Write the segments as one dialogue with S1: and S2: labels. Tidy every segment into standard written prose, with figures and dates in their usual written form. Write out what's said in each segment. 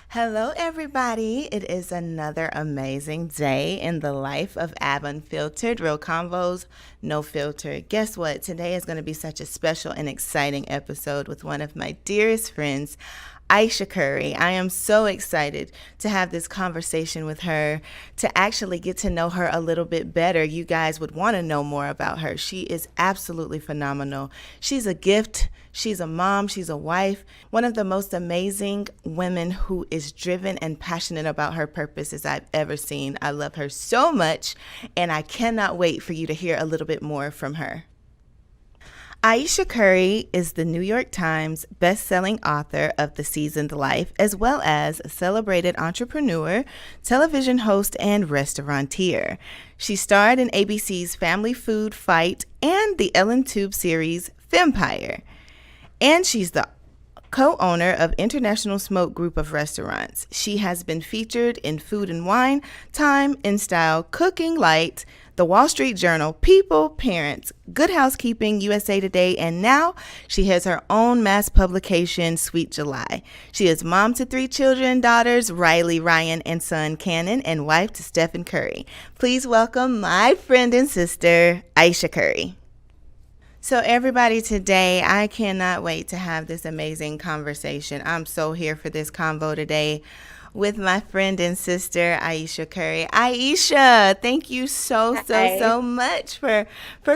S1: Hello, everybody. It is another amazing day in the life of Ave Unfiltered. Real convos, no filter. Guess what? Today is going to be such a special and exciting episode with one of my dearest friends, Ayesha Curry. I am so excited to have this conversation with her, to actually get to know her a little bit better. You guys would want to know more about her. She is absolutely phenomenal. She's a gift. She's a mom. She's a wife. One of the most amazing women who is driven and passionate about her purposes I've ever seen. I love her so much, and I cannot wait for you to hear a little bit more from her. Ayesha Curry is the New York Times best-selling author of The Seasoned Life, as well as a celebrated entrepreneur, television host, and restaurateur. She starred in ABC's Family Food Fight and the Ellen Tube series Fempire. And she's the co-owner of International Smoke Group of Restaurants. She has been featured in Food and Wine, Time, InStyle, Cooking Light, The Wall Street Journal, People, Parents, Good Housekeeping, USA Today, and now she has her own mass publication, Sweet July. She is mom to 3 children, daughters, Riley, Ryan, and son, Cannon, and wife to Steph and Curry. Please welcome my friend and sister, Ayesha Curry. So everybody, today, I cannot wait to have this amazing conversation. I'm so here for this convo today with my friend and sister, Ayesha Curry. Ayesha, thank you so much for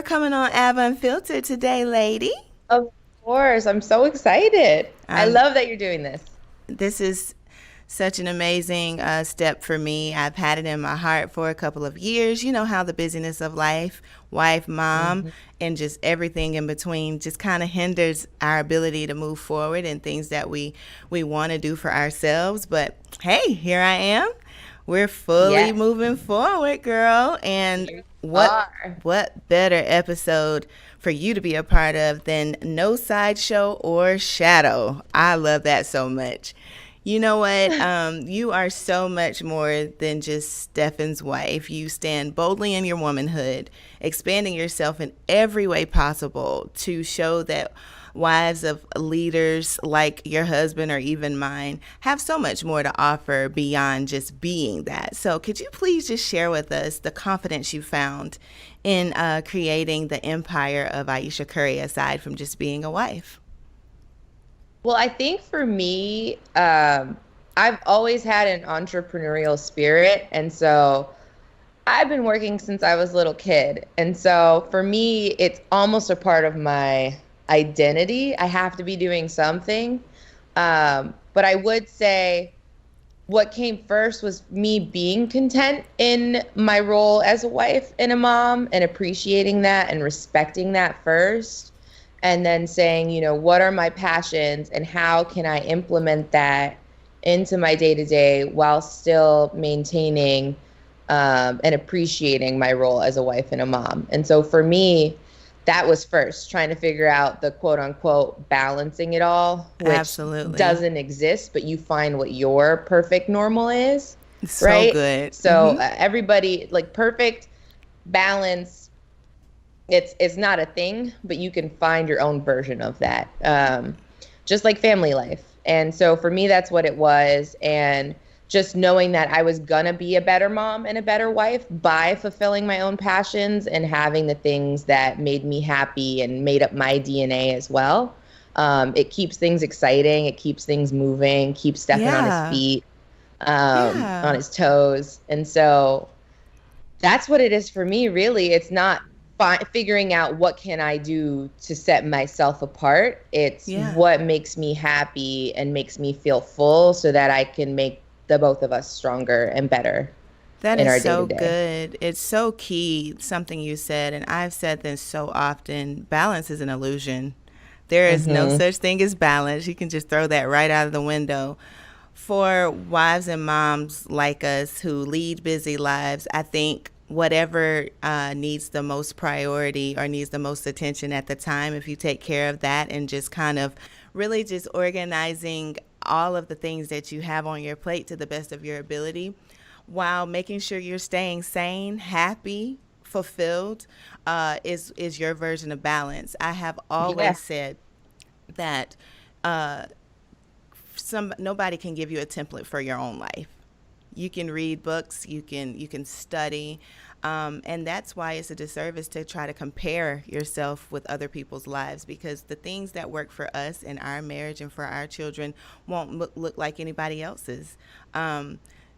S1: coming on Ave Unfiltered today, lady.
S2: Of course. I'm so excited. I love that you're doing this.
S1: This is such an amazing step for me. I've had it in my heart for a couple of years. You know how the busyness of life, wife, mom, and just everything in between just kind of hinders our ability to move forward and things that we want to do for ourselves. But hey, here I am. We're fully moving forward, girl. And what better episode for you to be a part of than No Sideshow or Shadow? I love that so much. You know what? You are so much more than just Stefan's wife. You stand boldly in your womanhood, expanding yourself in every way possible to show that wives of leaders like your husband or even mine have so much more to offer beyond just being that. So could you please just share with us the confidence you found in creating the empire of Ayesha Curry aside from just being a wife?
S2: Well, I think for me, I've always had an entrepreneurial spirit. And so I've been working since I was a little kid. And so for me, it's almost a part of my identity. I have to be doing something. But I would say what came first was me being content in my role as a wife and a mom and appreciating that and respecting that first. And then saying, you know, what are my passions and how can I implement that into my day-to-day while still maintaining and appreciating my role as a wife and a mom. And so for me, that was first, trying to figure out the quote-unquote balancing it all, which doesn't exist, but you find what your perfect normal is,
S1: so
S2: right?
S1: Good.
S2: So everybody, like perfect balance, it's not a thing, but you can find your own version of that, just like family life. And so for me, that's what it was. And just knowing that I was going to be a better mom and a better wife by fulfilling my own passions and having the things that made me happy and made up my DNA as well. It keeps things exciting. It keeps things moving, keeps Stephen on his feet, on his toes. And so that's what it is for me, really. It's not figuring out what can I do to set myself apart. It's what makes me happy and makes me feel full so that I can make the both of us stronger and better.
S1: That is so good. It's so key, something you said, and I've said this so often. Balance is an illusion. There is no such thing as balance. You can just throw that right out of the window. For wives and moms like us who lead busy lives, I think whatever needs the most priority or needs the most attention at the time, if you take care of that and just kind of really just organizing all of the things that you have on your plate to the best of your ability while making sure you're staying sane, happy, fulfilled, is your version of balance. I have
S2: Yeah.
S1: always said that uh, some nobody can give you a template for your own life. You can read books, you can study, and that's why it's a disservice to try to compare yourself with other people's lives, because the things that work for us in our marriage and for our children won't look like anybody else's.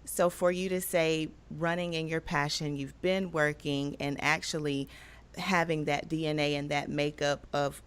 S1: So for you to say running in your passion, you've been working and actually having that DNA and that makeup of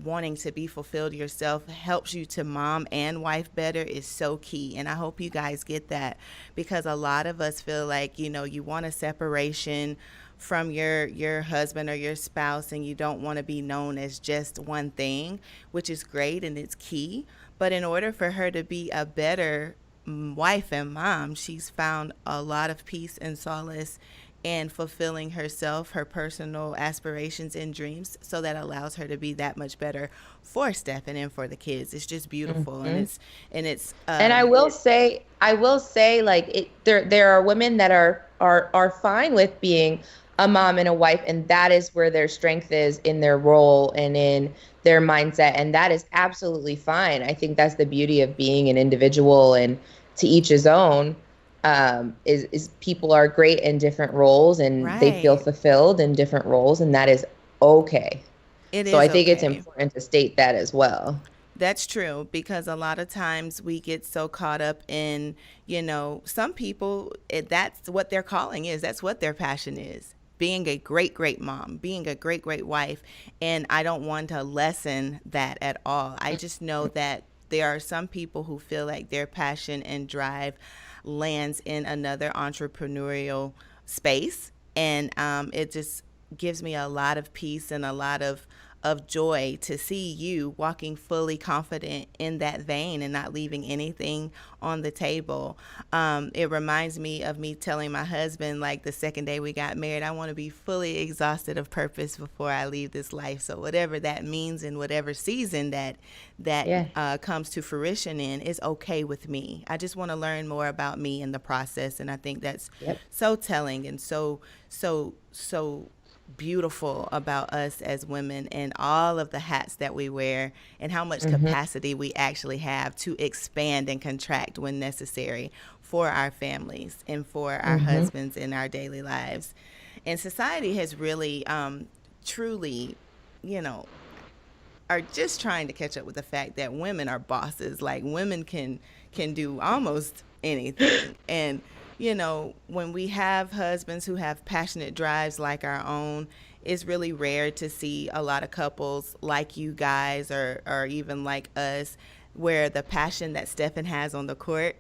S1: wanting to be fulfilled yourself helps you to mom and wife better is so key. And I hope you guys get that, because a lot of us feel like, you want a separation from your husband or your spouse, and you don't want to be known as just one thing, which is great and it's key. But in order for her to be a better wife and mom, she's found a lot of peace and solace and fulfilling herself, her personal aspirations and dreams, so that allows her to be that much better for Stephen and for the kids. It's just beautiful, and
S2: Hmm.
S1: it's
S2: And I will say, like there are women that are fine with being a mom and a wife, and that is where their strength is in their role and in their mindset, and that is absolutely fine. I think that's the beauty of being an individual, and to each his own. Is people are great in different roles, and they feel
S1: right.
S2: fulfilled in different roles, and that is okay.
S1: It
S2: So I
S1: is
S2: think it's
S1: okay.
S2: important to state that as well.
S1: That's true, because a lot of times we get so caught up in, some people, that's what their calling is. That's what their passion is. Being a great, great mom, being a great, great wife. And I don't want to lessen that at all. I just know that there are some people who feel like their passion and drive lands in another entrepreneurial space. And it just gives me a lot of peace and a lot of joy to see you walking fully confident in that vein and not leaving anything on the table. It reminds me of me telling my husband, like the second day we got married, I want to be fully exhausted of purpose before I leave this life. So whatever that means in whatever season that
S2: Yeah.
S1: comes to fruition in is okay with me. I just want to learn more about me in the process, and I think that's
S2: Yep.
S1: so telling and so beautiful about us as women and all of the hats that we wear and how much
S2: Hmm.
S1: capacity we actually have to expand and contract when necessary for our families and for our
S2: Hmm.
S1: husbands in our daily lives. And society has really, truly, you know, are just trying to catch up with the fact that women are bosses. Like women can do almost anything. And when we have husbands who have passionate drives like our own, it's really rare to see a lot of couples like you guys or even like us, where the passion that Stefan has on the court,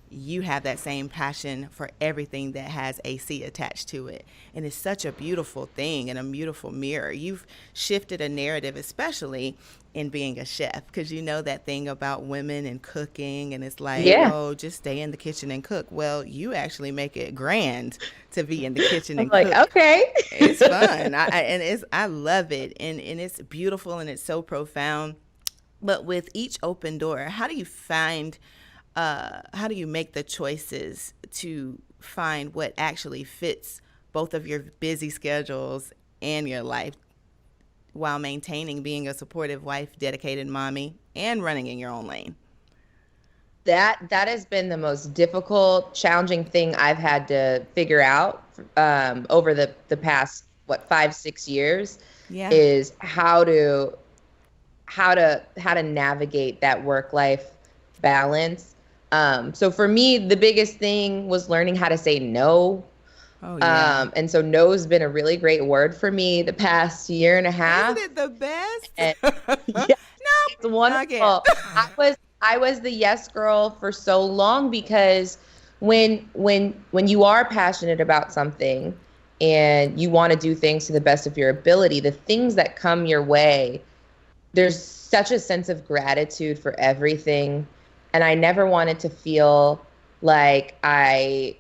S1: you have that same passion for everything that has AC attached to it. And it's such a beautiful thing and a beautiful mirror. You've shifted a narrative, especially in being a chef, because you know that thing about women and cooking, and it's like,
S2: Yeah.
S1: oh, just stay in the kitchen and cook. Well, you actually make it grand to be in the kitchen
S2: I'm
S1: and
S2: like,
S1: cook.
S2: okay.
S1: It's fun. I love it, and it's beautiful and it's so profound. But with each open door, how do you make the choices to find what actually fits both of your busy schedules and your life while maintaining being a supportive wife, dedicated mommy, and running in your own lane?
S2: That has been the most difficult, challenging thing I've had to figure out over the past, what, 5, 6 years,
S1: Yeah.
S2: is how to navigate that work life balance. So for me, the biggest thing was learning how to say no.
S1: Oh, yeah.
S2: And so no's been a really great word for me the past year and a
S1: Isn't
S2: half.
S1: it the best?
S2: And yeah, it's
S1: No, I can't.
S2: wonderful. I was the yes girl for so long, because when you are passionate about something and you want to do things to the best of your ability, the things that come your way, there's such a sense of gratitude for everything. And I never wanted to feel like I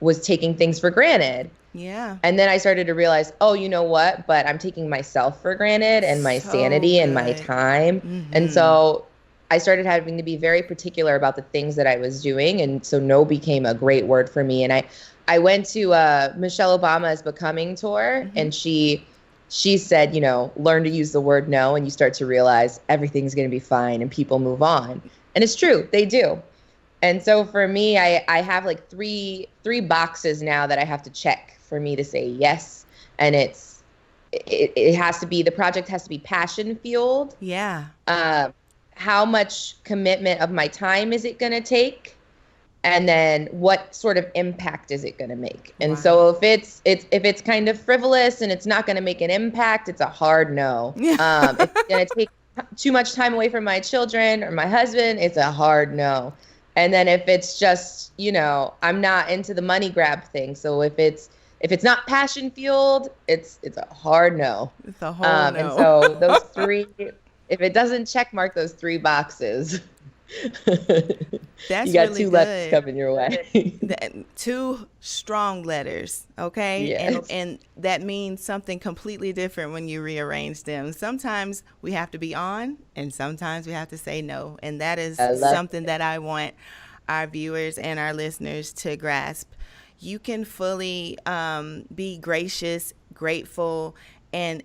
S2: was taking things for granted.
S1: Yeah.
S2: And then I started to realize, oh, you know what? But I'm taking myself for granted and my
S1: So
S2: sanity and my
S1: good.
S2: time. And
S1: Mm-hmm.
S2: so I started having to be very particular about the things that I was doing. And so no became a great word for me. And I went to Michelle Obama's Becoming tour,
S1: Mm-hmm.
S2: and she said, learn to use the word no, and you start to realize everything's going to be fine and people move on. And it's true, they do. And so for me, I have like three boxes now that I have to check for me to say yes. And it has to be, the project has to be passion fueled.
S1: Yeah.
S2: Uh, how much commitment of my time is it going to take? And then what sort of impact is it going to make? And
S1: Right.
S2: so if it's kind of frivolous and it's not going to make an impact, it's a hard no.
S1: Yeah.
S2: If it's going to take too much time away from my children or my husband, it's a hard no. And then if it's just, I'm not into the money grab thing. So if it's not passion fueled, it's a hard no.
S1: It's a whole
S2: And
S1: no.
S2: so those three, if it doesn't check mark those three boxes, you
S1: That's
S2: got
S1: really
S2: two letters
S1: good.
S2: coming your way.
S1: Two strong letters, okay? and
S2: Yes.
S1: and that means something completely different when you rearrange them. Sometimes we have to be on, and sometimes we have to say no, and that is
S2: I love
S1: something that I want our viewers and our listeners to grasp. You can fully be gracious, grateful, and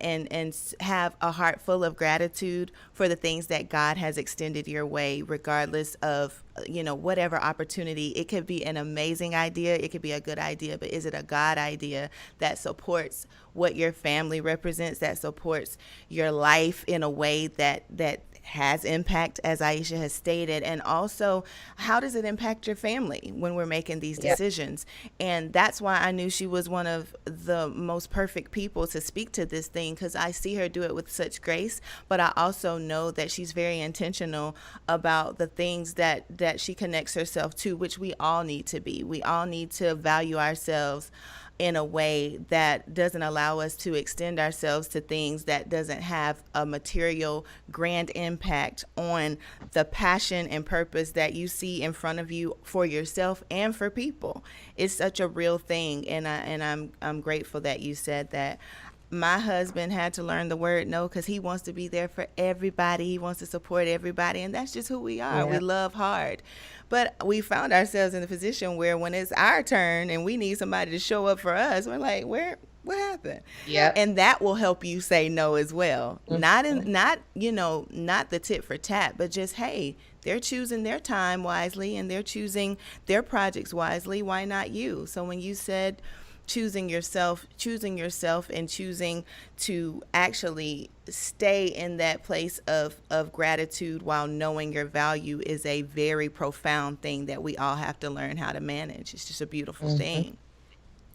S1: have a heart full of gratitude for the things that God has extended your way, regardless of whatever opportunity. It could be an amazing idea, it could be a good idea, but is it a God idea that supports what your family represents, that supports your life in a way that has impact, as Ayesha has stated, and also how does it impact your family when we're making these
S2: Yeah.
S1: decisions? And that's why I knew she was one of the most perfect people to speak to this thing, because I see her do it with such grace, but I also know that she's very intentional about the things that she connects herself to, which we all need to be. We all need to value ourselves in a way that doesn't allow us to extend ourselves to things that doesn't have a material grand impact on the passion and purpose that you see in front of you for yourself and for people. It's such a real thing, and I'm grateful that you said that. My husband had to learn the word no, because he wants to be there for everybody. He wants to support everybody, and that's just who we are. We
S2: Yeah.
S1: love hard. But we found ourselves in a position where when it's our turn and we need somebody to show up for us, we're like, where what happened?
S2: Yep.
S1: And that will help you say no as well. Not
S2: Mhm.
S1: not the tit for tat, but just hey, they're choosing their time wisely and they're choosing their projects wisely. Why not you? So when you said choosing yourself and choosing to actually stay in that place of gratitude while knowing your value is a very profound thing that we all have to learn how to manage. It's just a beautiful
S2: Mhm.
S1: thing.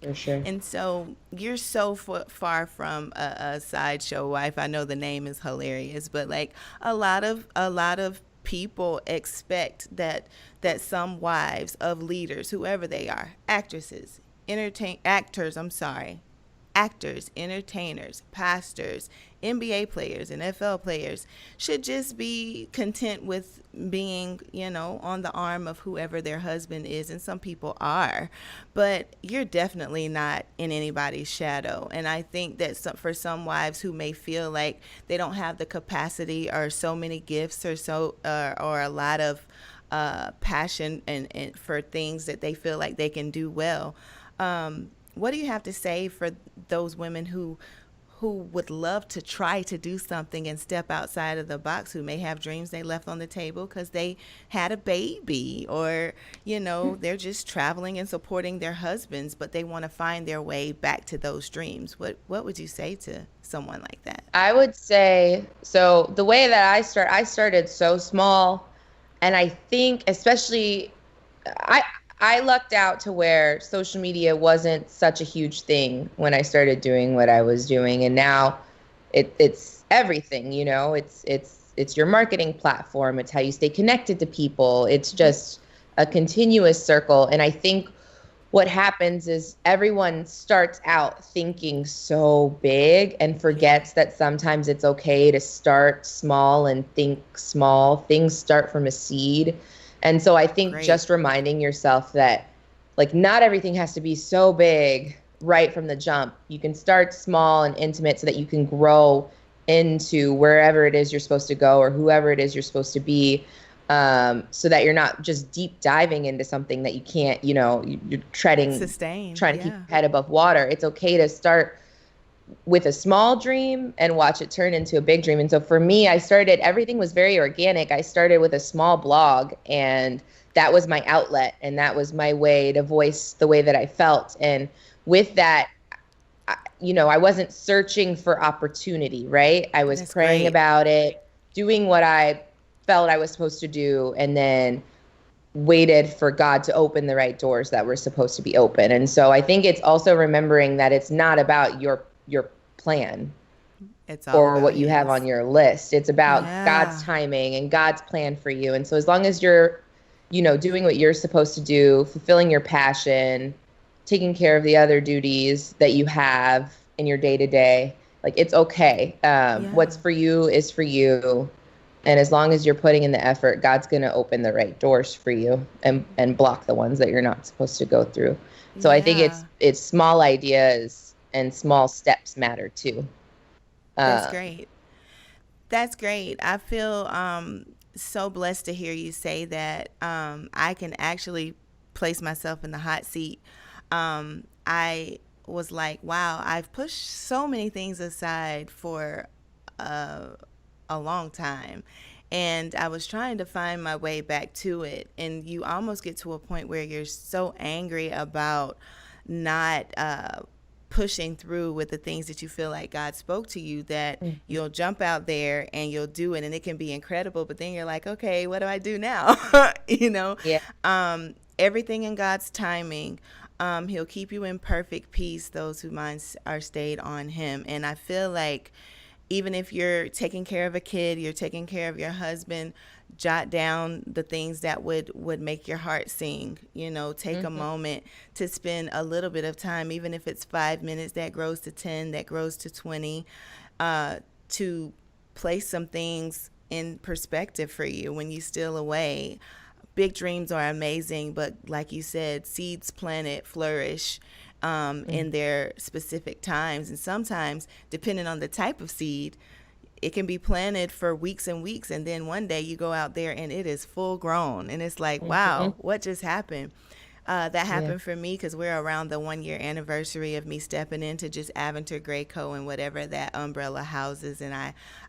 S2: For sure.
S1: And so you're so far from a sideshow wife. I know the name is hilarious, but like a lot of people expect that some wives of leaders, whoever they are, I'm sorry, actors, entertainers, pastors, NBA players, and NFL players should just be content with being, on the arm of whoever their husband is. And some people are, but you're definitely not in anybody's shadow. And I think that for some wives who may feel like they don't have the capacity or so many gifts or a lot of passion and for things that they feel like they can do well. What do you have to say for those women who would love to try to do something and step outside of the box, who may have dreams they left on the table because they had a baby, or they're just traveling and supporting their husbands, but they want to find their way back to those dreams? What would you say to someone like that?
S2: I would say, so the way that I started so small, and I think especially I I lucked out to where social media wasn't such a huge thing when I started doing what I was doing, and now it's everything, it's your marketing platform, it's how you stay connected to people, it's just a continuous circle. And I think what happens is everyone starts out thinking so big and
S1: Yeah,
S2: forgets that sometimes it's okay to start small and think small. Things start from a seed. And so I think
S1: great.
S2: just reminding yourself that, like, not everything has to be so big right from the jump. You can start small and intimate so that you can grow into wherever it is you're supposed to go or whoever it is you're supposed to be, so that you're not just deep diving into something that you can't, you're
S1: Sustain.
S2: trying to keep
S1: Yeah.
S2: your head above water. It's okay to start with a small dream and watch it turn into a big dream. And so for me, everything was very organic. I started with a small blog, and that was my outlet, and that was my way to voice the way that I felt. And with that, I wasn't searching for opportunity, right? I was
S1: That's
S2: praying
S1: great.
S2: about it, doing what I felt I was supposed to do, and then waited for God to open the right doors that were supposed to be open. And so I think it's also remembering that it's not about your plan
S1: It's all
S2: or
S1: about
S2: what you have
S1: his.
S2: on your list. It's about God's
S1: Yeah.
S2: timing and God's plan for you. And so as long as you're, doing what you're supposed to do, fulfilling your passion, taking care of the other duties that you have in your day to day, like it's okay. What's
S1: Yeah.
S2: for you is for you. And as long as you're putting in the effort, God's going to open the right doors for you and block the ones that you're not supposed to go through. So I think
S1: Yeah.
S2: it's small ideas and small steps matter too.
S1: That's
S2: Um,
S1: great. That's great. I feel so blessed to hear you say that. I can actually place myself in the hot seat. I was like, wow, I've pushed so many things aside for a, a long time. And I was trying to find my way back to it. And you almost get to a point where you're so angry about not pushing through with the things that you feel like God spoke to you that
S2: Mhm.
S1: you'll jump out there and you'll do it and it can be incredible, but then you're like, okay, what do I do now? you know,
S2: Yeah.
S1: Everything in God's timing. He'll keep you in perfect peace, those whose minds are stayed on him. And I feel like even if you're taking care of a kid, you're taking care of your husband, jot down the things that would make your heart sing. Take a
S2: Hmm.
S1: moment to spend a little bit of time, even if it's 5 minutes, that grows to 10, that grows to 20, to place some things in perspective for you when you steal away. Big dreams are amazing, but like you said, seeds planted flourish in their specific times. And sometimes, depending on the type of seed, it can be planted for weeks and weeks. And then one day you go out there and it is full grown. And it's like,
S2: Hmm.
S1: wow, what just happened? That
S2: Yeah.
S1: happened for me because we're around the 1 year anniversary of me stepping into just Aventer Graco and whatever that umbrella houses. And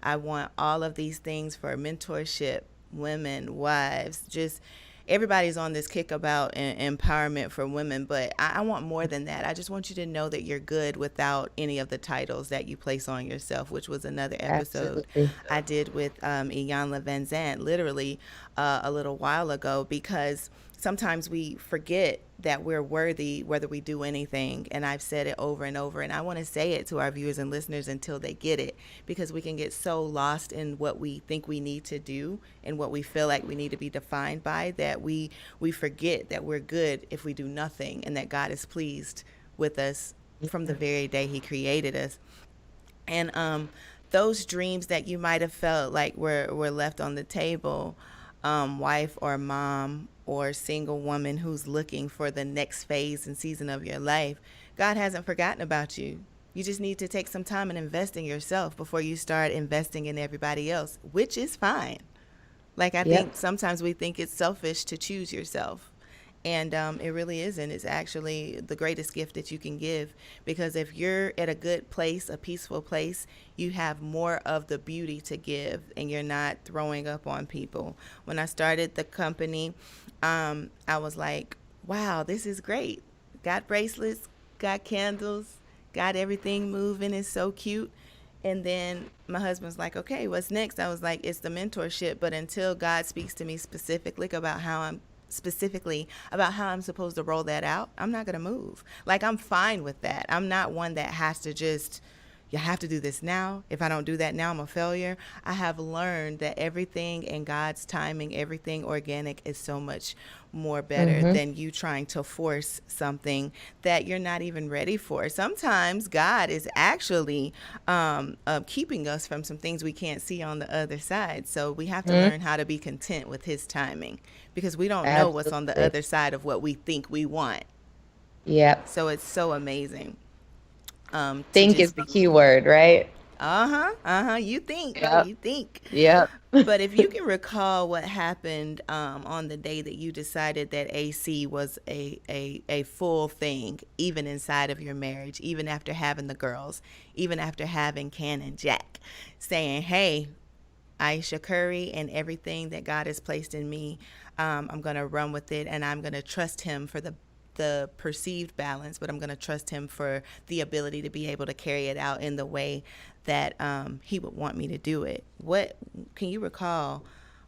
S1: I want all of these things for mentorship, women, wives, just everybody's on this kick about empowerment for women, but I want more than that. I just want you to know that you're good without any of the titles that you place on yourself, which was another episode
S2: Absolutely.
S1: I did with Iyanla Van Zant literally a little while ago, because sometimes we forget that we're worthy whether we do anything. And I've said it over and over, and I want to say it to our viewers and listeners until they get it, because we can get so lost in what we think we need to do and what we feel like we need to be defined by, that we forget that we're good if we do nothing, and that God is pleased with us from the very day he created us. And those dreams that you might have felt like were left on the table, wife or mom or single woman who's looking for the next phase and season of your life, God hasn't forgotten about you. You just need to take some time and invest in yourself before you start investing in everybody else, which is fine. Like, I
S2: Yep.
S1: think sometimes we think it's selfish to choose yourself. And it really isn't. It's actually the greatest gift that you can give, because if you're at a good place, a peaceful place, you have more of the beauty to give and you're not throwing up on people. When I started the company, I was like, wow, this is great. Got bracelets, got candles, got everything moving. It's so cute. And then my husband's like, okay, what's next? I was like, it's the mentorship. But until God speaks to me specifically about how I'm supposed to roll that out, I'm not going to move. Like, I'm fine with that. I'm not one that has to just, you have to do this now. If I don't do that now, I'm a failure. I have learned that everything in God's timing, everything organic, is so much more better
S2: Hmm.
S1: than you trying to force something that you're not even ready for. Sometimes God is actually keeping us from some things we can't see on the other side. So we have to
S2: Hmm.
S1: learn how to be content with his timing, because we don't know what's on the
S2: Absolutely.
S1: other side of what we think we want.
S2: Yep.
S1: So it's so amazing. to
S2: Think
S1: just
S2: is the key word, right?
S1: You think, girl,
S2: Yep.
S1: you think.
S2: Yep.
S1: But if you can recall what happened on the day that you decided that AC was a full thing, even inside of your marriage, even after having the girls, even after having Ken and Jack, saying, hey, Ayesha Curry and everything that God has placed in me, I'm going to run with it and I'm going to trust Him for the perceived balance, but I'm going to trust Him for the ability to be able to carry it out in the way that He would want me to do it. What can you recall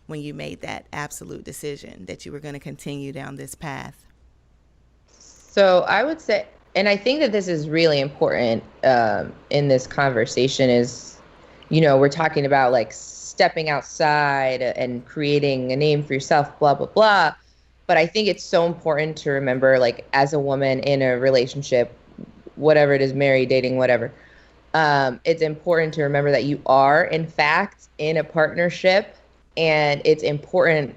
S1: when you made that absolute decision that you were going to continue down this path?
S2: So I would say, and I think that this is really important in this conversation is, we're talking about like stepping outside and creating a name for yourself, blah, blah, blah. But I think it's so important to remember, like, as a woman in a relationship, whatever it is, married, dating, whatever, it's important to remember that you are, in fact, in a partnership. And it's important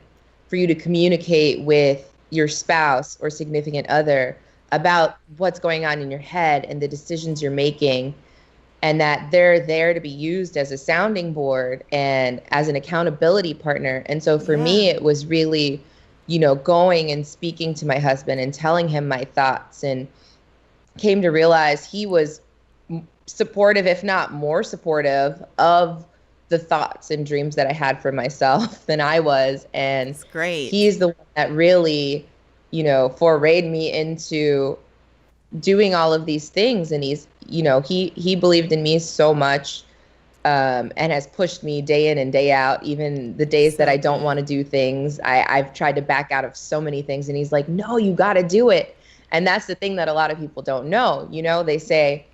S2: for you to communicate with your spouse or significant other about what's going on in your head and the decisions you're making, and that they're there to be used as a sounding board and as an accountability partner. And so for
S1: Yeah.
S2: me, it was really, going and speaking to my husband and telling him my thoughts, and came to realize he was supportive, if not more supportive, of the thoughts and dreams that I had for myself than I was. And
S1: It's great.
S2: he's the one that really, forayed me into doing all of these things. And he's, he believed in me so much, and has pushed me day in and day out, even the days that
S1: So
S2: I don't want
S1: good.
S2: to do things. I've tried to back out of so many things, and he's like, no, you got to do it. And that's the thing that a lot of people don't know. They say,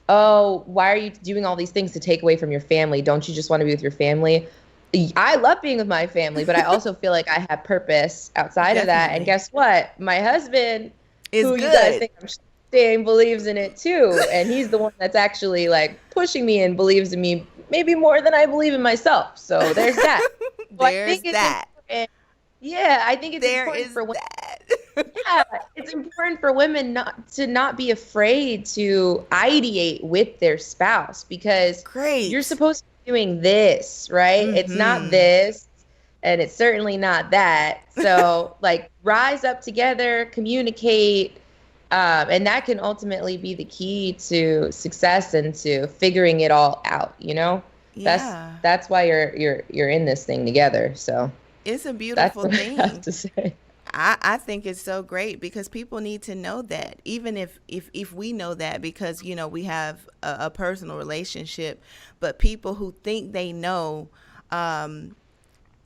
S2: oh, why are you doing all these things to take away from your family? Don't you just want to be with your family? I love being with my family, but I also feel like I have purpose outside of that. And
S1: Definitely.
S2: guess what? My husband,
S1: It's
S2: who you guys
S1: good.
S2: think I'm saying, believes in it too. And he's the one that's actually like pushing me and believes in me maybe more than I believe in myself. So there's that. So I
S1: There's
S2: think it's
S1: that.
S2: important. Yeah, I think it's
S1: There
S2: important
S1: is
S2: for women.
S1: that.
S2: Yeah, it's important for women not be afraid to ideate with their spouse, because you're
S1: Great.
S2: supposed to be doing this, right? It's not
S1: Mm-hmm.
S2: this, and it's certainly not that. So, like, rise up together, communicate, and that can ultimately be the key to success and to figuring it all out. That's
S1: Yeah.
S2: that's why you're in this thing together. So
S1: It's a
S2: that's
S1: beautiful
S2: what I have
S1: thing.
S2: to say.
S1: I think it's so great because people need to know that. Even if we know that because we have a personal relationship, but people who think they know um,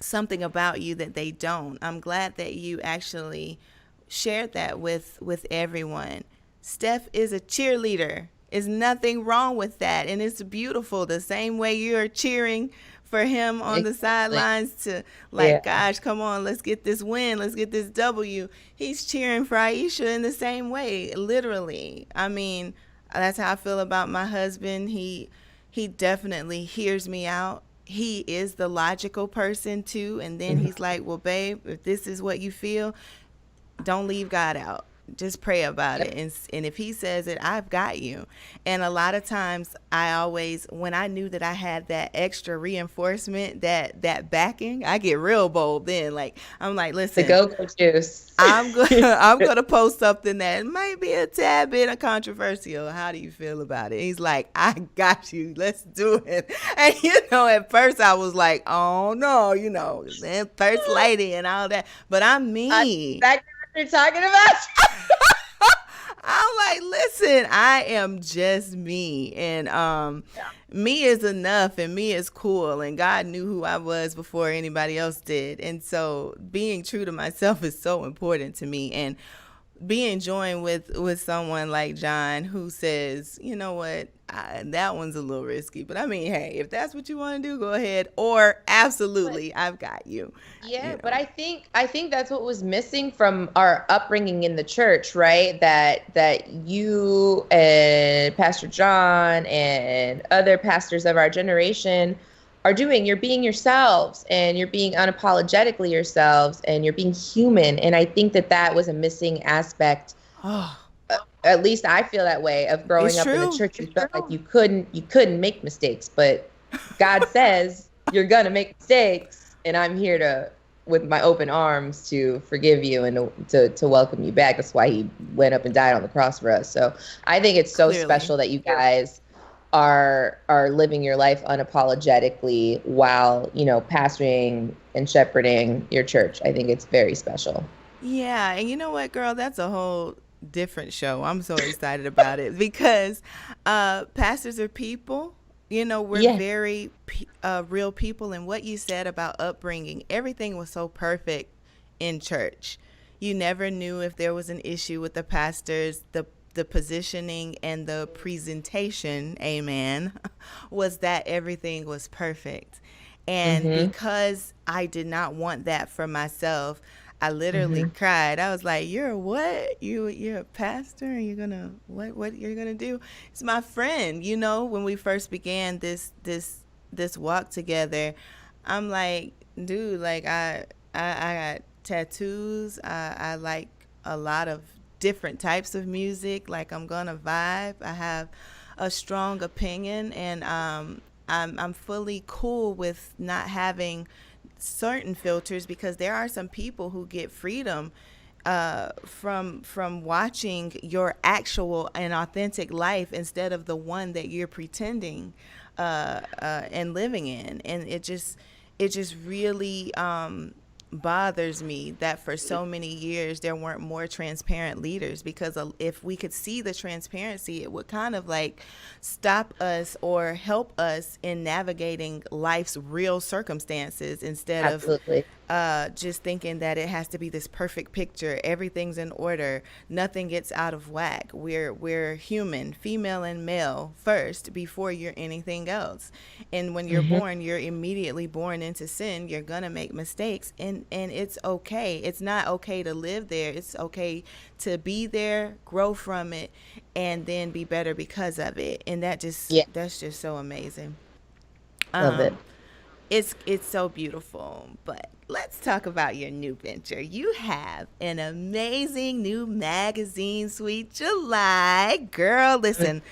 S1: something about you that they don't. I'm glad that you actually shared that with everyone. Steph is a cheerleader. Is nothing wrong with that, and it's beautiful. The same way you're cheering for him on the
S2: Exactly.
S1: sidelines to like,
S2: Yeah.
S1: gosh, come on, let's get this win, let's get this W. He's cheering for Ayesha in the same way, literally. I mean, that's how I feel about my husband. He definitely hears me out. He is the logical person too, and then
S2: Mhm.
S1: he's like, well, babe, if this is what you feel, don't leave God out. Just pray about it.
S2: Yep.
S1: And if he says it, I've got you. And a lot of times I always, when I knew that I had that extra reinforcement, that backing, I get real bold then. Like, I'm like,
S2: The
S1: listen,
S2: go-go juice.
S1: I'm going I'm going to post something that might be a tad bit of controversial. How do you feel about it? He's like, I got you. Let's do it. And at first I was like, oh no, then first lady and all that. But I'm
S2: I
S1: me.
S2: exactly what you're talking about.
S1: I'm like, listen, I am just me. And
S2: Yeah.
S1: me is enough and me is cool. And God knew who I was before anybody else did. And so being true to myself is so important to me. And being joined with someone like John who says, you know what, that one's a little risky, but I mean, hey, if that's what you want to do, go ahead. Or
S2: But
S1: absolutely, I've got you.
S2: yeah,
S1: You
S2: but
S1: know,
S2: I think that's what was missing from our upbringing in the church, right? That you and Pastor John and other pastors of our generation are doing. You're being yourselves, and you're being unapologetically yourselves, and you're being human. And I think that that was a missing aspect
S1: oh,
S2: at least I feel that way of growing
S1: It's
S2: up in the
S1: true.
S2: church. You felt like you couldn't make mistakes, but God says you're gonna make mistakes, and I'm here to with my open arms to forgive you and to welcome you back. That's why he went up and died on the cross for us. So I think it's so
S1: Clearly.
S2: special that you guys are living your life unapologetically while, pastoring and shepherding your church. I think it's very special.
S1: Yeah, and you know what, girl? That's a whole different show. I'm so excited about it because pastors are people. You know, we're
S2: Yeah.
S1: very real people. And what you said about upbringing, everything was so perfect in church. You never knew if there was an issue with the pastors. The positioning and the presentation, amen, was that everything was perfect. And
S2: Mhm.
S1: because I did not want that for myself, I literally
S2: Mhm.
S1: cried. I was like, "You're a what? You're a pastor and you're gonna what you're gonna do?" It's my friend, when we first began this walk together, I'm like, dude, like I got tattoos. I like a lot of different types of music. Like I'm gonna vibe. I have a strong opinion, and I'm fully cool with not having certain filters because there are some people who get freedom from watching your actual and authentic life instead of the one that you're pretending and living in, and it just really bothers me that for so many years there weren't more transparent leaders because if we could see the transparency, it would kind of like stop us or help us in navigating life's real circumstances instead of
S2: Absolutely.
S1: just thinking that it has to be this perfect picture. Everything's in order. Nothing gets out of whack. We're human, female and male first before you're anything else. And when you're
S2: Mhm.
S1: born, you're immediately born into sin. You're gonna make mistakes, and it's okay. It's not okay to live there. It's okay to be there, grow from it, and then be better because of it. And
S2: Yeah.
S1: that's just so amazing.
S2: Love it.
S1: Um, it's so beautiful. But let's talk about your new venture. You have an amazing new magazine, Sweet July. Girl, listen,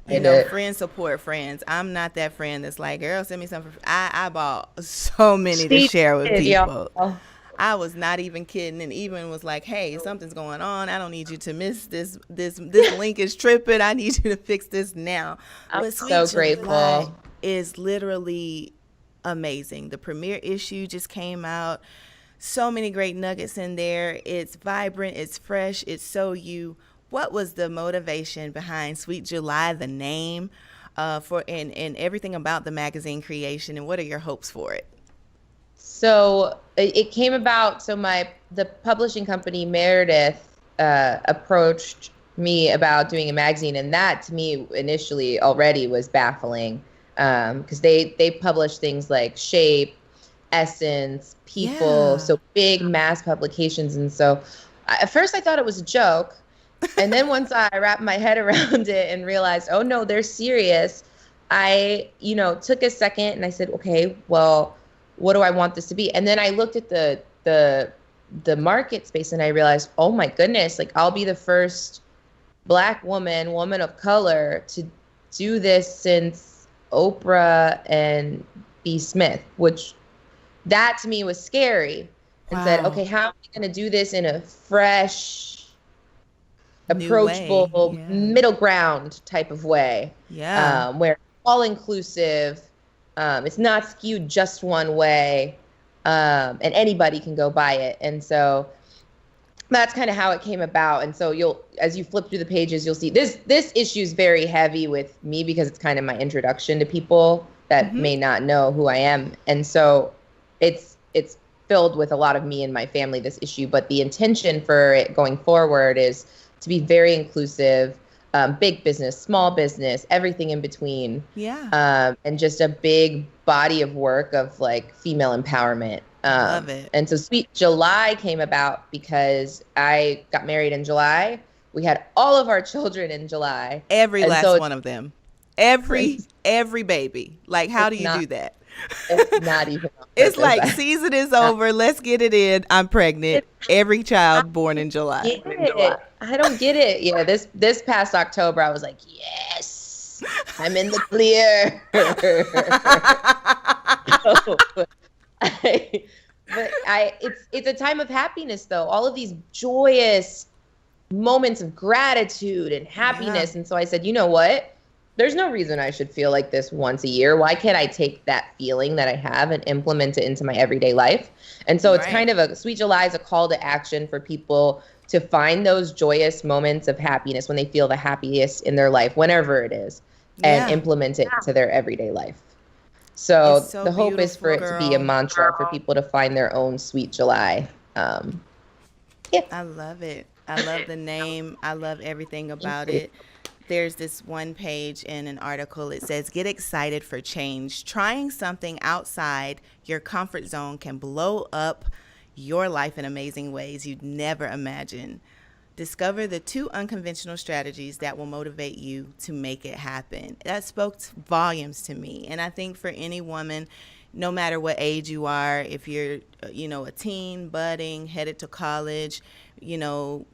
S2: I did.
S1: friends support friends. I'm not that friend that's like, girl, send me something. I bought so many to
S2: She
S1: share with
S2: did,
S1: people.
S2: y'all.
S1: I was not even kidding, and even was like, "Hey, something's going on. I don't need you to miss this. This link is tripping. I need you to fix this now."
S2: I'm
S1: But Sweet
S2: so
S1: July
S2: grateful.
S1: is literally amazing. The premiere issue just came out. So many great nuggets in there. It's vibrant. It's fresh. It's so you. What was the motivation behind Sweet July, the name, for and everything about the magazine creation, and what are your hopes for it?
S2: So it came about. So the publishing company Meredith approached me about doing a magazine, and that to me initially already was baffling because they publish things like Shape, Essence, People,
S1: Yeah.
S2: so big mass publications, and so at first I thought it was a joke, and then once I wrapped my head around it and realized, oh no, they're serious, I, took a second and I said, okay, well, what do I want this to be? And then I looked at the market space and I realized, oh my goodness, like I'll be the first Black woman of color to do this since Oprah and B. Smith, which that to me was scary, and said,
S1: Wow.
S2: okay, how am I going to do this in a fresh,
S1: New way.
S2: approachable,
S1: Yeah.
S2: middle ground type of way,
S1: Yeah.
S2: where it's all inclusive, it's not skewed just one way, and anybody can go buy it. And so that's kind of how it came about. And so as you flip through the pages, you'll see this issue is very heavy with me because it's kind of my introduction to people that
S1: Mm-hmm.
S2: may not know who I am. And so it's filled with a lot of me and my family, this issue, but the intention for it going forward is to be very inclusive, big business, small business, everything in between,
S1: Yeah.
S2: and just a big body of work of like female empowerment.
S1: Love it.
S2: And so Sweet July came about because I got married in July. We had all of our children in July.
S1: Every
S2: And
S1: last
S2: so
S1: one of them. Every
S2: it's,
S1: every baby. Like how do
S2: it's
S1: you
S2: not
S1: do that?
S2: It's not even on
S1: It's
S2: purpose.
S1: like season is over. Let's get it in. I'm pregnant.
S2: It's,
S1: Every
S2: I
S1: child born in July.
S2: get it. I don't get it. Yeah, this past October, I was like, yes, I'm in the clear. It's a time of happiness though. All of these joyous moments of gratitude and
S1: Yeah,
S2: happiness. And so I said, you know what? There's no reason I should feel like this once a year. Why can't I take that feeling that I have and implement it into my everyday life? And so it's
S1: right.
S2: kind of a Sweet July is a call to action for people to find those joyous moments of happiness when they feel the happiest in their life, whenever it is, and
S1: Yeah.
S2: implement it into their everyday life.
S1: It's
S2: So
S1: so
S2: the hope is for
S1: beautiful,
S2: it to be a
S1: girl.
S2: mantra for people to find their own Sweet July. Um, yeah.
S1: I love it. I love the name. I love everything
S2: Thank
S1: about
S2: you.
S1: it. There's this one page in an article. It says, get excited for change. Trying something outside your comfort zone can blow up your life in amazing ways you'd never imagine. Discover the 2 unconventional strategies that will motivate you to make it happen. That spoke volumes to me. And I think for any woman, no matter what age you are, if you're, a teen, budding, headed to college, you know,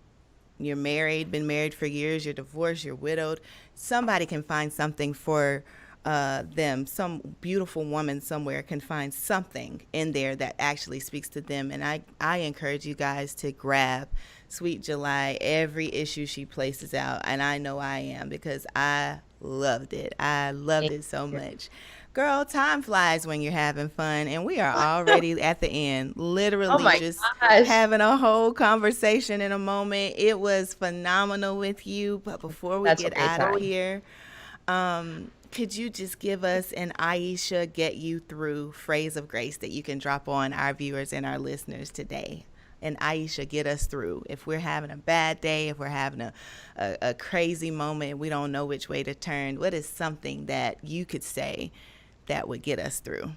S1: you're married, been married for years, you're divorced, you're widowed, somebody can find something for them. Some beautiful woman somewhere can find something in there that actually speaks to them. And I encourage you guys to grab Sweet July, every issue she places out. And I know I am because I loved it. I loved
S2: Thank
S1: it so
S2: you.
S1: much. Girl, time flies when you're having fun, and we are already at the end.
S2: Oh
S1: Literally
S2: my
S1: just
S2: gosh.
S1: having a whole conversation in a moment. It was phenomenal with you. But before we
S2: That's a
S1: get
S2: great
S1: out of
S2: time.
S1: here, could you just give us an Ayesha get you through phrase of grace that you can drop on our viewers and our listeners today? And Ayesha, get us through. If we're having a bad day, if we're having a crazy moment, we don't know which way to turn, what is something that you could say that would get us through?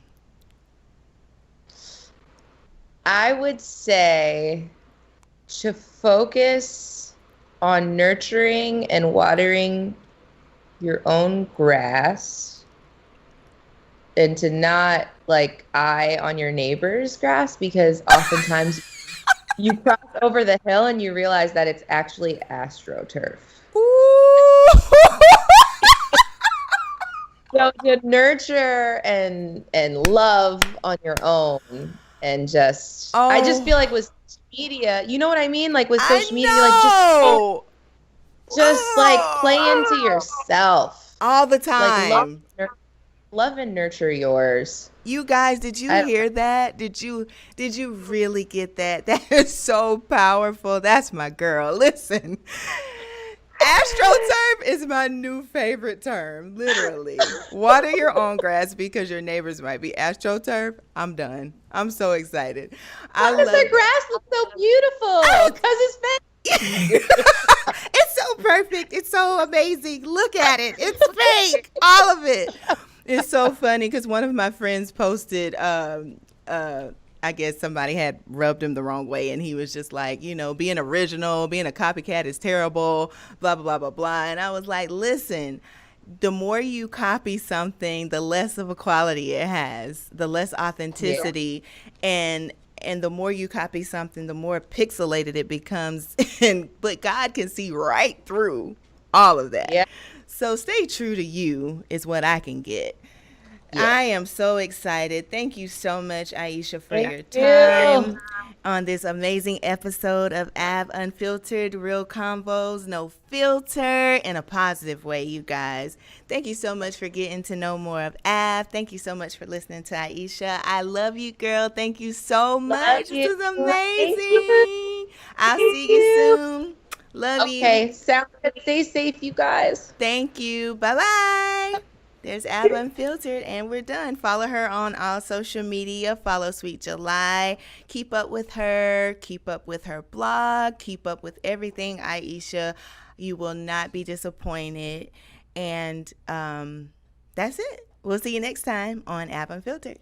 S2: I would say to focus on nurturing and watering your own grass and to not like eye on your neighbor's grass because oftentimes you cross over the hill and you realize that it's actually astroturf.
S1: Ooh.
S2: So to nurture and love on your own and just I just
S1: Oh,
S2: feel like with media, you know what I mean? Like with
S1: I
S2: social media, like
S1: know.
S2: just like play into
S1: Oh,
S2: yourself.
S1: all the
S2: Like
S1: time.
S2: love and nurture yours.
S1: You guys, did you
S2: I don't
S1: hear that? Did you really get that? That is so powerful. That's my girl. Listen. AstroTurf is my new favorite term, literally. Water your own grass because your neighbors might be AstroTurf. I'm done. I'm so excited. I
S2: Why does their
S1: love that.
S2: grass look so beautiful? Because it's fake.
S1: It's so perfect. It's so amazing. Look at it. It's fake. All of it. It's so funny because one of my friends posted, I guess somebody had rubbed him the wrong way, and he was just like, being original, being a copycat is terrible, blah, blah, blah, blah, blah. And I was like, listen, the more you copy something, the less of a quality it has, the less
S2: Yeah.
S1: authenticity, and the more you copy something, the more pixelated it becomes. And but God can see right through all of that.
S2: Yeah.
S1: So stay true to you is what I can get.
S2: Yeah.
S1: I am so excited. Thank you so much, Ayesha, for
S2: Thank
S1: your
S2: you.
S1: time on this amazing episode of Ave Unfiltered, real convos, no filter, in a positive way, you guys. Thank you so much for getting to know more of Ave. Thank you so much for listening to Ayesha. I love you, girl. Thank you so
S2: Love
S1: much. This
S2: you.
S1: is
S2: Thank you.
S1: amazing. I'll
S2: Thank
S1: see you
S2: you.
S1: soon. Love you.
S2: Okay. Sounds good. Stay safe, you guys.
S1: Thank you. Bye bye. There's Ab Unfiltered, and we're done. Follow her on all social media. Follow Sweet July. Keep up with her. Keep up with her blog. Keep up with everything, Ayesha. You will not be disappointed. And that's it. We'll see you next time on Ab Unfiltered.